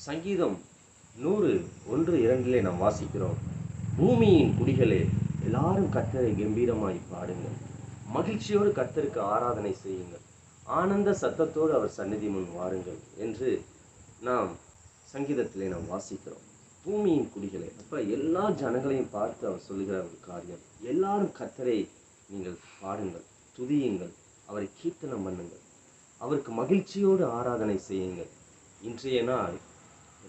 சங்கீதம் 100:1-2 நாம் வாசிக்கிறோம். பூமியின் குடிகளே, எல்லாரும் கர்த்தரை கம்பீரமாய் பாடுங்கள். மகிழ்ச்சியோடு கர்த்தருக்கு ஆராதனை செய்யுங்கள். ஆனந்த சத்தத்தோடு அவர் சந்நிதி முன் வாருங்கள் என்று நாம் சங்கீதத்திலே நாம் வாசிக்கிறோம். பூமியின் குடிகளே, அப்ப எல்லா ஜனங்களையும் பார்த்து அவர் சொல்லுகிற ஒரு காரியம், எல்லாரும் கர்த்தரை நீங்கள் பாடுங்கள், துதியுங்கள், அவரை கீர்த்தனம் பண்ணுங்கள், அவருக்கு மகிழ்ச்சியோடு ஆராதனை செய்யுங்கள். இன்றைய நாள்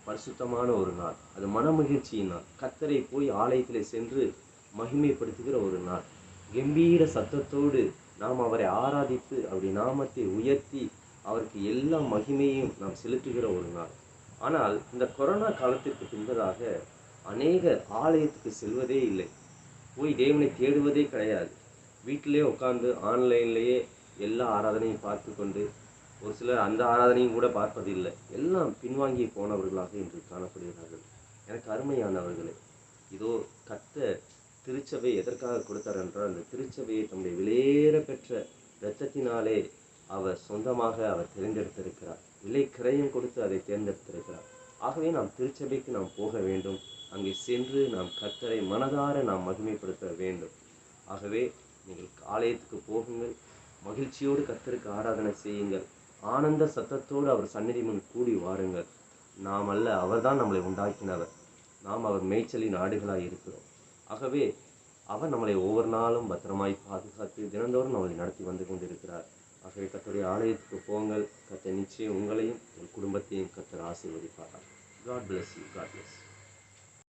பரிசுத்தமான ஒரு நாள், அது மன மகிழ்ச்சியின் நாள். கர்த்தரை போய் ஆலயத்திலே சென்று மகிமைப்படுத்துகிற ஒரு நாள். கம்பீர சத்தத்தோடு நாம் அவரை ஆராதித்து அவருடைய நாமத்தை உயர்த்தி அவருக்கு எல்லா மகிமையும் நாம் செலுத்துகிற ஒரு நாள். ஆனால் இந்த கொரோனா காலத்திற்கு பின்பதாக அநேகர் ஆலயத்துக்கு செல்வதே இல்லை, போய் தேவனை தேடுவதே கிடையாது. வீட்டிலே உட்கார்ந்து ஆன்லைன்லேயே எல்லா ஆராதனையும் பார்த்து கொண்டு, ஒரு சிலர் அந்த ஆராதனையும் கூட பார்ப்பதில்லை. எல்லாம் பின்வாங்கி போனவர்களாக இன்று காணப்படுகிறார்கள். எனக்கு அருமையானவர்களே, இதோ கர்த்தர் திருச்சபை எதற்காக கொடுத்தார் என்றால், அந்த திருச்சபையை தம்முடைய விலையேற பெற்ற இரத்தத்தினாலே அவர் சொந்தமாக அவர் தேர்ந்தெடுத்திருக்கிறார். விலை கிரயம் கொடுத்து அதை தேர்ந்தெடுத்திருக்கிறார். ஆகவே நாம் திருச்சபைக்கு நாம் போக வேண்டும். அங்கே சென்று நாம் கர்த்தரை மனதார நாம் மகிமைப்படுத்த வேண்டும். ஆகவே நீங்கள் ஆலயத்துக்கு போகுங்கள், மகிழ்ச்சியோடு கர்த்தருக்கு ஆராதனை செய்யுங்கள், ஆனந்த சத்தத்தோடு அவர் சந்நிதி முன் கூடி வாருங்கள். நாம் அல்ல, அவர்தான் நம்மளை உண்டாக்கினவர். நாம் அவர் மேய்ச்சலின் ஆடுகளாய் இருக்கிறோம். ஆகவே அவர் நம்மளை ஒவ்வொரு நாளும் பத்திரமாய் பாதுகாத்து தினந்தோறும் நம்மளை நடத்தி வந்து கொண்டிருக்கிறார். ஆகவே கர்த்தருடைய ஆலயத்துக்கு போங்கள். கர்த்தர் நிச்சயம் உங்களையும் உங்கள் குடும்பத்தையும் கர்த்தர் ஆசீர்வதிப்பார். God bless you. God bless you.